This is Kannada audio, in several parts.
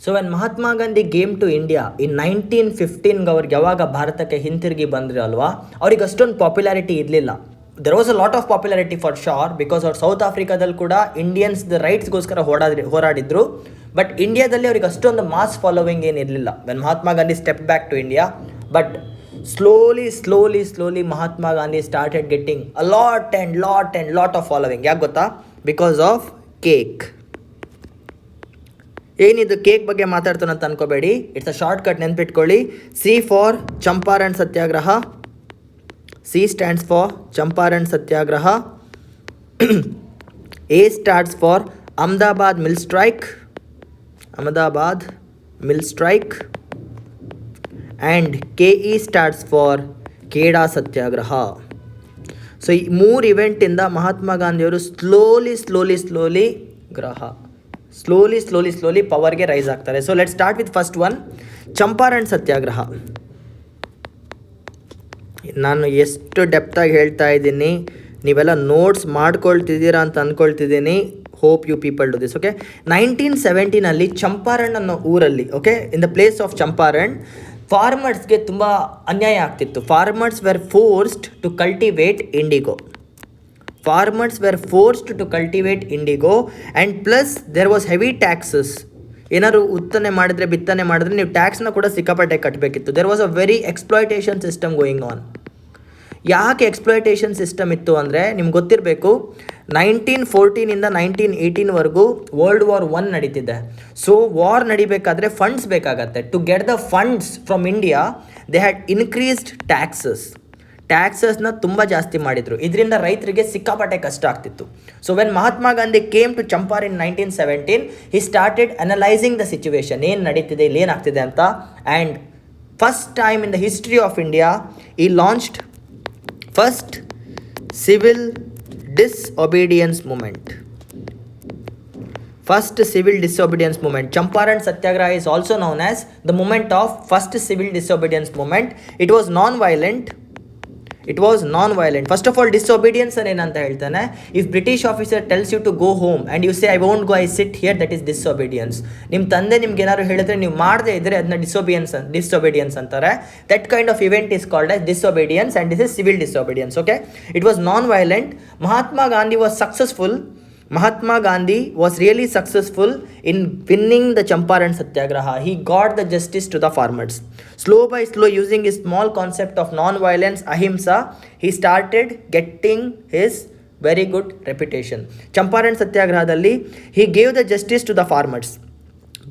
So when Mahatma Gandhi came to India in 1915 ಅವ್ರಿಗೆ ಯಾವಾಗ ಭಾರತಕ್ಕೆ ಹಿಂತಿರುಗಿ ಬಂದ್ರು ಅಲ್ವಾ, ಅವ್ರಿಗೆ ಅಷ್ಟೊಂದು ಪಾಪ್ಯುಲಾರಿಟಿ ಇರಲಿಲ್ಲ. There was a lot of popularity for sure, because ಅವ್ರು ಸೌತ್ ಆಫ್ರಿಕಾದಲ್ಲಿ ಕೂಡ ಇಂಡಿಯನ್ಸ್ ರೈಟ್ಸ್ಗೋಸ್ಕರ ಹೋರಾಡಿದ್ರು. ಬಟ್ ಇಂಡಿಯಾದಲ್ಲಿ ಅವ್ರಿಗೆ ಅಷ್ಟೊಂದು ಮಾಸ್ ಫಾಲೋವಿಂಗ್ ಏನಿರಲಿಲ್ಲ when Mahatma Gandhi step back to India. But slowly Mahatma Gandhi started getting a lot of following. ಯಾಕೆ ಗೊತ್ತಾ? Because of cake. ಏನಿದು ಕೇಕ್ ಬಗ್ಗೆ ಮಾತಾಡ್ತಾನೆ ಅಂತ ಅನ್ಕೋಬೇಡಿ, ಇಟ್ಸ್ ಅ ಶಾರ್ಟ್ ಕಟ್, ನೆನ್ಪಿಟ್ಕೊಳ್ಳಿ. C for Champaran Satyagraha. C stands for Champaran Satyagraha. A starts for Ahmedabad mill strike. And K E starts for Kheda Satyagraha. So ಈ 3 ಇವೆಂಟಿಂದ ಮಹಾತ್ಮ ಗಾಂಧಿಯವರು ಸ್ಲೋಲಿ ಪವರ್ಗೆ ರೈಸ್ ಆಗ್ತಾರೆ. So let start with first one, Champaran Satyagraha. ನಾನು ಎಷ್ಟು ಡೆಪ್ತಾಗಿ ಹೇಳ್ತಾ ಇದ್ದೀನಿ, ನೀವೆಲ್ಲ ನೋಟ್ಸ್ ಮಾಡ್ಕೊಳ್ತಿದ್ದೀರಾ ಅಂತ ಅಂದ್ಕೊಳ್ತಿದ್ದೀನಿ. Hope you people do this. Okay, 1917 Champaran ಅನ್ನೋ ಊರಲ್ಲಿ, okay, in the place of Champaran, ಫಾರ್ಮರ್ಸ್ಗೆ ತುಂಬ ಅನ್ಯಾಯ ಆಗ್ತಿತ್ತು. Farmers were forced to cultivate indigo. And plus there was heavy taxes. ಏನಾದ್ರು ಬಿತ್ತನೆ ಮಾಡಿದ್ರೆ ನೀವು ಟ್ಯಾಕ್ಸ್ನ ಕೂಡ ಸಿಕ್ಕಾಪಟ್ಟೆ ಕಟ್ಟಬೇಕಿತ್ತು. There was a very exploitation system going on. ಯಾಕೆ ಎಕ್ಸ್ಪ್ಲಾಯ್ಟೇಷನ್ ಸಿಸ್ಟಮ್ ಇತ್ತು ಅಂದರೆ, ನಿಮ್ಗೆ ಗೊತ್ತಿರಬೇಕು, 1914 1918ವರೆಗೂ ವರ್ಲ್ಡ್ ವಾರ್ 1 ನಡೀತಿದೆ. ಸೊ ವಾರ್ ನಡಿಬೇಕಾದ್ರೆ ಫಂಡ್ಸ್ ಬೇಕಾಗತ್ತೆ. To get the funds from India they had increased ಟ್ಯಾಕ್ಸಸ್ನ ತುಂಬ ಜಾಸ್ತಿ ಮಾಡಿದರು. ಇದರಿಂದ ರೈತರಿಗೆ ಸಿಕ್ಕಾಪಟ್ಟೆ ಕಷ್ಟ ಆಗ್ತಿತ್ತು. So when Mahatma Gandhi came to Champaran in 1917, he started analysing the situation, ಏನು ನಡೀತಿದೆ, ಇಲ್ಲಿ ಏನಾಗ್ತಿದೆ ಅಂತ. And first time in the history of India he launched first civil disobedience movement. Champaran Satyagraha is also known as the movement of first civil disobedience movement. It was non-violent. First of all, disobedience ಏನಂತ ಹೇಳ್ತಾನೆ, if British officer tells you to go home and you say I won't go, I sit here, that is disobedience. ನಿಮ್ಮ ತಂದೆ ನಿಮ್ಗೆ ಏನಾದ್ರು ಹೇಳಿದ್ರೆ ನೀವು ಮಾಡದೇ ಇದ್ರೆ ಅದನ್ನ disobedience ಅಂತಾರೆ. That kind of event is called as disobedience, and this is civil disobedience. Okay, it was non-violent. Mahatma Gandhi was really successful in winning the Champaran Satyagraha. He got the justice to the farmers. Slow by slow, using his small concept of non-violence, ahimsa, he started getting his very good reputation. Champaran Satyagrahadalli he gave the justice to the farmers,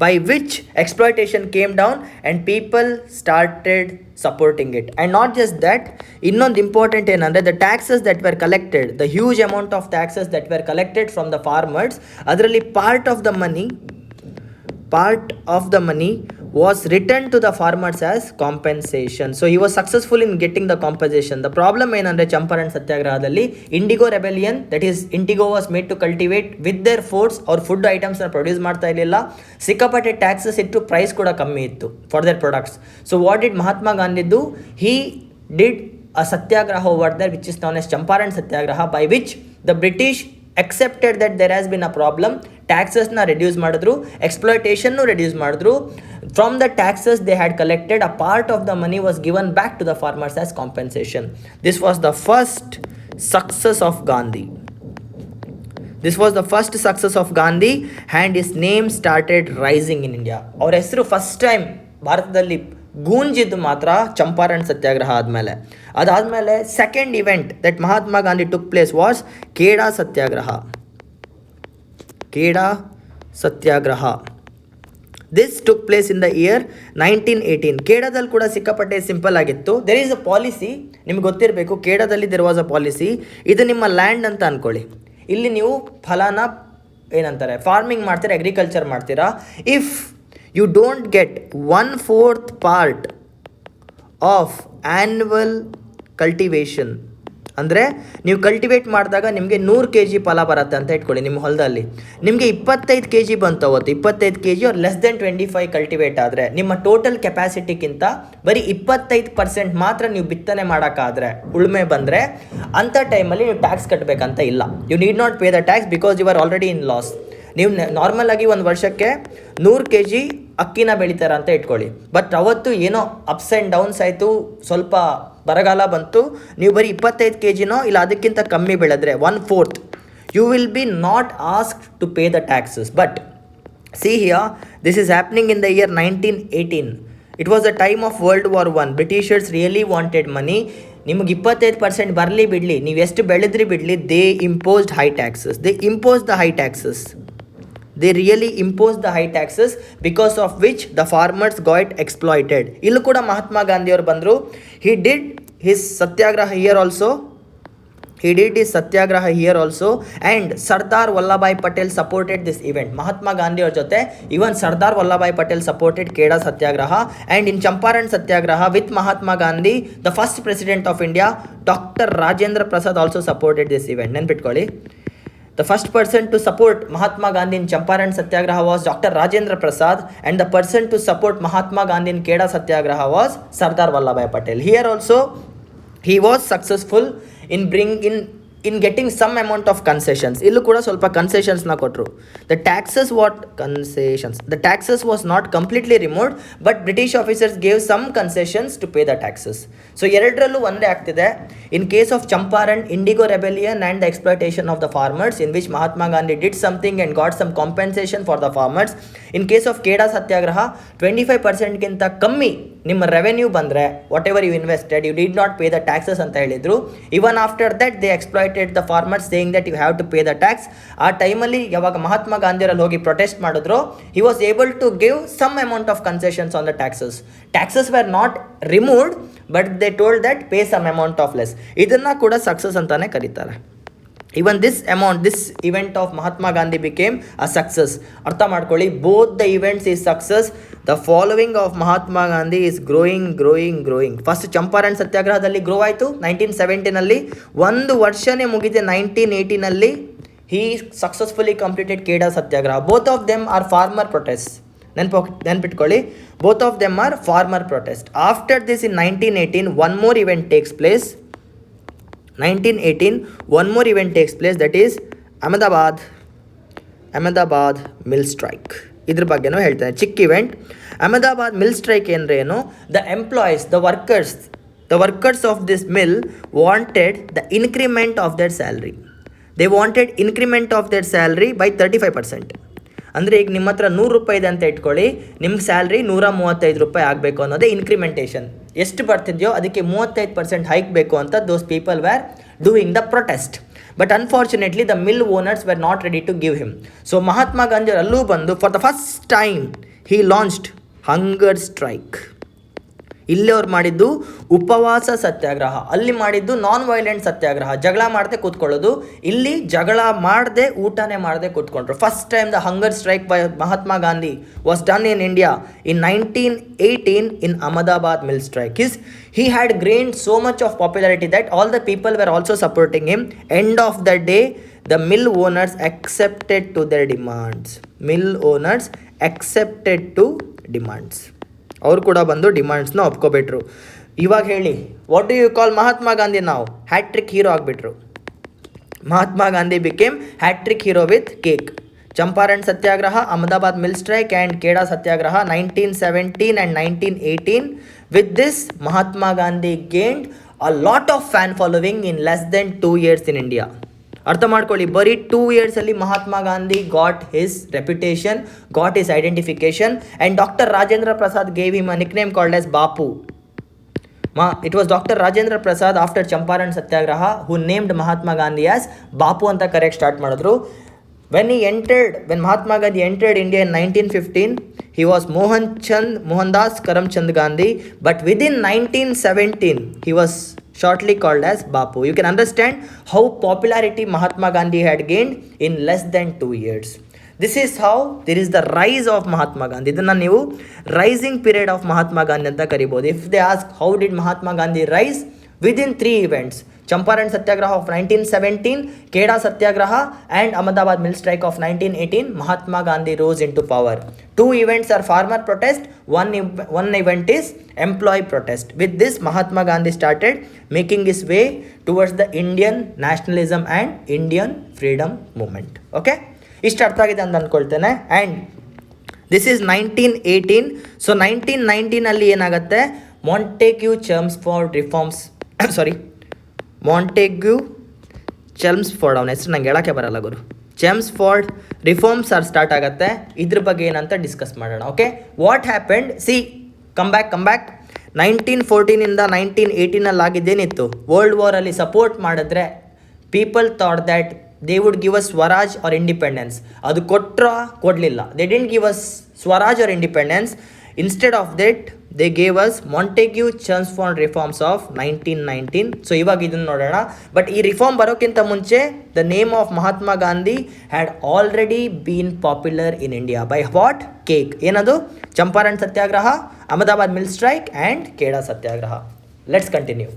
by which exploitation came down and people started supporting it. And not just that, ಇನ್ನೊಂದು ಇಂಪಾರ್ಟೆಂಟ್ ಏನಂದರೆ, the taxes that were collected, the huge amount of taxes that were collected from the farmers, ಅದರಲ್ಲಿ part of the money was returned to the farmers as compensation. So he was successful in getting the compensation. The problem ಏನಂದರೆ ಚಂಪಾರಣ್ ಸತ್ಯಾಗ್ರಹದಲ್ಲಿ indigo rebellion, that is indigo was made to cultivate with their force. ಅವ್ರ ಫುಡ್ ಐಟಮ್ಸ್ನ ಪ್ರೊಡ್ಯೂಸ್ ಮಾಡ್ತಾ ಇರಲಿಲ್ಲ, ಸಿಕ್ಕಾಪಟ್ಟೆ ಟ್ಯಾಕ್ಸಸ್ ಇಟ್ಟು, ಪ್ರೈಸ್ ಕೂಡ ಕಮ್ಮಿ ಇತ್ತು for their products. So what did Mahatma Gandhi do? He did a Satyagraha over there which is known as Champaran Satyagraha, by which the British accepted that there has been a problem. ಟ್ಯಾಕ್ಸಸ್ನ ರೆಡ್ಯೂಸ್ ಮಾಡಿದ್ರು, ಎಕ್ಸ್ಪ್ಲಾಯ್ಟೇಷನ್ನು ರೆಡ್ಯೂಸ್ ಮಾಡಿದ್ರು. From the taxes they had collected, a part of the money was given back to the farmers as compensation. This was the first success of Gandhi. And his name started rising in India. ಅವ್ರ ಹೆಸರು ಫಸ್ಟ್ ಟೈಮ್ ಭಾರತದಲ್ಲಿ ಗೂಂಜಿದ್ದು ಮಾತ್ರ ಚಂಪಾರಣ್ ಸತ್ಯಾಗ್ರಹ ಆದಮೇಲೆ. ಅದಾದಮೇಲೆ second event that Mahatma Gandhi took place was Kheda satyagraha. This took place in the year 1918. ಖೇಡಾದಲ್ಲಿ ಕೂಡ ಸಿಕ್ಕಾಪಟ್ಟೆ ಸಿಂಪಲ್ ಆಗಿತ್ತು. ದೆರ್ ಈಸ್ ಅ ಪಾಲಿಸಿ, ನಿಮ್ಗೆ ಗೊತ್ತಿರಬೇಕು, ಖೇಡಾದಲ್ಲಿ ದೆರ್ ವಾಸ್ ಅ ಪಾಲಿಸಿ. ಇದು ನಿಮ್ಮ ಲ್ಯಾಂಡ್ ಅಂತ ಅಂದ್ಕೊಳ್ಳಿ, ಇಲ್ಲಿ ನೀವು ಫಲಾನ ಏನಂತಾರೆ ಫಾರ್ಮಿಂಗ್ ಮಾಡ್ತೀರಾ, ಅಗ್ರಿಕಲ್ಚರ್ ಮಾಡ್ತೀರಾ. If you don't get 1/4 part of annual cultivation, ಅಂದರೆ ನೀವು ಕಲ್ಟಿವೇಟ್ ಮಾಡಿದಾಗ ನಿಮಗೆ 100 kg ಫಲ ಬರುತ್ತೆ ಅಂತ ಇಟ್ಕೊಳ್ಳಿ. ನಿಮ್ಮ ಹೊಲದಲ್ಲಿ ನಿಮಗೆ 25 kg ಬಂತು, ಅವತ್ತು 25 kg or less than 25 cultivate ಆದರೆ ನಿಮ್ಮ ಟೋಟಲ್ ಕೆಪಾಸಿಟಿಗಿಂತ ಬರೀ 25% ಮಾತ್ರ ನೀವು ಬಿತ್ತನೆ ಮಾಡೋಕ್ಕಾದರೆ, ಉಳುಮೆ ಬಂದರೆ, ಅಂಥ ಟೈಮಲ್ಲಿ ನೀವು ಟ್ಯಾಕ್ಸ್ ಕಟ್ಟಬೇಕಂತ ಇಲ್ಲ. You need not pay the tax because you are already in loss. ನೀವು ನಾರ್ಮಲ್ ಆಗಿ ಒಂದು ವರ್ಷಕ್ಕೆ 100 kg ಅಕ್ಕಿನ ಬೆಳಿತಾರ ಅಂತ ಇಟ್ಕೊಳ್ಳಿ. ಬಟ್ ಅವತ್ತು ಏನೋ ಅಪ್ಸ್ ಆ್ಯಂಡ್ ಡೌನ್ಸ್ ಆಯಿತು, ಸ್ವಲ್ಪ ಬರಗಾಲ ಬಂತು, ನೀವು ಬರೀ 25 kgನೋ ಇಲ್ಲ ಅದಕ್ಕಿಂತ ಕಮ್ಮಿ ಬೆಳೆದ್ರೆ 1/4, you will be not asked to pay the taxes. But see here, this is happening in the year 1918. It was a time of World War I. Britishers really wanted money. ನಿಮಗೆ 25% ಬರಲಿ ಬಿಡಲಿ, ನೀವು ಎಷ್ಟು ಬೆಳೆದ್ರಿ ಬಿಡಲಿ, they imposed high taxes. They impose the high taxes. They really impose the high taxes because of which the farmers got exploited. ಇಲ್ಲೂ ಕೂಡ ಮಹಾತ್ಮ ಗಾಂಧಿಯವರು ಬಂದರು. He did his satyagraha here also. He did his satyagraha here also, and Sardar Vallabhbhai Patel supported this event. Mahatma Gandhi aur jote even Sardar Vallabhbhai Patel supported Kheda Satyagraha, and in Champaran Satyagraha with Mahatma Gandhi, the first president of India, Dr. Rajendra Prasad also supported this event. Nenpitkolli, the first person to support Mahatma Gandhi in Champaran Satyagraha was Dr. Rajendra Prasad, and the person to support Mahatma Gandhi in Kheda Satyagraha was Sardar Vallabhbhai Patel. Here also he was successful in getting some amount of concessions. ಇಲ್ಲೂ ಕೂಡ ಸ್ವಲ್ಪ ಕನ್ಸೆಷನ್ಸ್ನ ಕೊಟ್ಟರು. The taxes was not completely removed, but British officers gave some concessions to pay the taxes. So ಎರಡರಲ್ಲೂ ಒಂದೇ ಆಗ್ತಿದೆ. In case of Champaran, Indigo Rebellion and the exploitation of the farmers, in which Mahatma Gandhi did something and got some compensation for the farmers. In case of Kheda Satyagraha, 25%ಗಿಂತ ಕಮ್ಮಿ ನಿಮ್ಮ ರೆವೆನ್ಯೂ ಬಂದರೆ, whatever you invested, you did not pay the taxes ಅಂತ ಹೇಳಿದರು. Even after that they exploited the farmers saying that you have to pay the tax. ಆ ಟೈಮಲ್ಲಿ ಯಾವಾಗ ಮಹಾತ್ಮ ಗಾಂಧಿಯವರಲ್ಲಿ ಹೋಗಿ ಪ್ರೊಟೆಸ್ಟ್ ಮಾಡಿದ್ರು, he was able to give some amount of concessions on the taxes. Taxes were not removed, but they told that pay some amount of less. ಇದನ್ನು ಕೂಡ ಸಕ್ಸಸ್ ಅಂತಾನೆ ಕರೀತಾರೆ. Even this event of Mahatma Gandhi became a success. ಅರ್ಥ ಮಾಡ್ಕೊಳ್ಳಿ, both the events is success. The following of Mahatma Gandhi is growing. First Champaran ಸತ್ಯಾಗ್ರಹದಲ್ಲಿ ಗ್ರೋ ಆಯಿತು 1917ನಲ್ಲಿ, ಒಂದು ವರ್ಷನೇ ಮುಗಿದೆ 1918ನಲ್ಲಿ. he successfully completed Kheda Satyagraha. Both of them are farmer protests. ನೆನ್ಪಿಟ್ಕೊಳ್ಳಿ, both of them are farmer protests. After this in 1918 one more event takes place. 1918 one more event takes place, that is Ahmedabad mill strike. ಇದ್ರ ಬಗ್ಗೆನೂ ಹೇಳ್ತಾನೆ, ಚಿಕ್ಕ ಇವೆಂಟ್. ಅಹಮದಾಬಾದ್ ಮಿಲ್ ಸ್ಟ್ರೈಕ್ ಅಂದರೆ ಏನು? The employees, the workers of this mill wanted the increment of their salary. They wanted increment of their salary by 35%. ಅಂದರೆ ಈಗ ನಿಮ್ಮ ಹತ್ರ 100 ರೂಪಾಯಿ ಇದೆ ಅಂತ ಇಟ್ಕೊಳ್ಳಿ, ನಿಮ್ಗೆ ಸ್ಯಾಲ್ರಿ 135 ರೂಪಾಯಿ ಆಗಬೇಕು ಅನ್ನೋದೇ ಇನ್ಕ್ರಿಮೆಂಟೇಷನ್. ಎಷ್ಟು ಬರ್ತಿದೆಯೋ ಅದಕ್ಕೆ 35% ಹೈಕ್ ಬೇಕು ಅಂತ those people were doing the protest. But unfortunately the mill owners were not ready to give him. So Mahatma Gandhi ಅಲ್ಲೂ ಬಂದು for the first time he launched hunger strike. ಇಲ್ಲಿ ಅವ್ರು ಮಾಡಿದ್ದು ಉಪವಾಸ ಸತ್ಯಾಗ್ರಹ, ಅಲ್ಲಿ ಮಾಡಿದ್ದು ನಾನ್ ವೈಲೆಂಟ್ ಸತ್ಯಾಗ್ರಹ. ಜಗಳ ಮಾಡದೆ ಕೂತ್ಕೊಳ್ಳೋದು, ಇಲ್ಲಿ ಜಗಳ ಮಾಡದೆ ಊಟನೇ ಮಾಡದೆ ಕೂತ್ಕೊಂಡ್ರು. First time the hunger strike by Mahatma Gandhi was done in India in 1918 in Ahmedabad mill strike. He had gained so much of popularity that all the people were also supporting him. End of the day, the mill owners accepted to their demands. ಅವ್ರು ಕೂಡ ಬಂದು ಡಿಮಾಂಡ್ಸ್ನ ಒಪ್ಕೊಬಿಟ್ರು. ಇವಾಗ ಹೇಳಿ, what do you call Mahatma Gandhi? ನಾವು ಹ್ಯಾಟ್ರಿಕ್ ಹೀರೋ ಆಗಿಬಿಟ್ರು. Mahatma Gandhi became hattrick hero with cake. Champaran Satyagraha, Ahmedabad mill strike and Kheda Satyagraha 1917 and 1918. With this, Mahatma Gandhi gained a lot of fan following in less than 2 years in India. ಅರ್ಥ ಮಾಡ್ಕೊಳ್ಳಿ, ಬರೀ 2 yearsಲ್ಲಿ Mahatma Gandhi got his reputation, got his identification, and doctor Rajendra Prasad gave him a nickname called as Bapu. It was Dr. Rajendra Prasad after Champaran Satyagraha who named Mahatma Gandhi as Bapu ಅಂತ ಕರೆಕ್ಟ್ ಸ್ಟಾರ್ಟ್ ಮಾಡಿದ್ರು. When Mahatma Gandhi entered India in 1915, he was Mohandas Karamchand Gandhi, but within 1917 he was shortly called as Bapu. You can understand how popularity Mahatma Gandhi had gained in less than 2 years. This is how there is the rise of Mahatma Gandhi. ಇದನ್ನು ನೀವು rising period of Mahatma Gandhi ಅಂತ ಕರಿಬೋದು. If they ask how did Mahatma Gandhi rise, within 3 events: Champaran Satyagraha of 1917, Kheda Satyagraha, and Ahmedabad Mill Strike of 1918, Mahatma Gandhi rose into power. 2 events are farmer protest, one event is employee protest. With this, Mahatma Gandhi started making his way towards the Indian nationalism and Indian freedom movement. Okay? ಇಷ್ಟು ಅರ್ಥ ಆಗಿದೆ ಅಂತ ಅಂದ್ಕೊಳ್ತೇನೆ. And this is 1918. ಸೊ 1919 ಏನಾಗುತ್ತೆ, ಮಾಂಟೆಗ್ಯೂ ಚರ್ಮ್ಸ್ಫೋರ್ಡ್ ರಿಫಾರ್ಮ್ಸ್ ಮಾಂಟೆಗ್ಯೂ ಚರ್ಮ್ಸ್ಫೋರ್ಡ್, ಅವನ ಹೆಸರು ನಂಗೆ ಹೇಳೋಕ್ಕೆ ಬರಲ್ಲ ಗುರು, ಚರ್ಮ್ಸ್ಫೋರ್ಡ್ ರಿಫಾರ್ಮ್ಸ್ ಸ್ಟಾರ್ಟ್ ಆಗುತ್ತೆ. ಇದ್ರ ಬಗ್ಗೆ ಏನಂತ ಡಿಸ್ಕಸ್ ಮಾಡೋಣ. Okay, what happened, see come back 1914ಇಂದ 1918 ಆಗಿದ್ದೇನಿತ್ತು, ವರ್ಲ್ಡ್ ವಾರಲ್ಲಿ ಸಪೋರ್ಟ್ ಮಾಡಿದ್ರೆ people thought that they would give us swaraj or independence. ಅದು ಕೊಡಲಿಲ್ಲ. They didn't give us swaraj or independence. Instead of that they gave us Montagu Chelmsford reforms of 1919. So ಇವಾಗ ಇದನ್ನು ನೋಡೋಣ. ಬಟ್ ಈ ರಿಫಾರ್ಮ್ ಬರೋಕ್ಕಿಂತ ಮುಂಚೆ the name of Mahatma Gandhi had already been popular in India by what, cake. ಏನದು, Champaran Satyagraha, Ahmedabad mill strike and Kheda Satyagraha. Let's continue.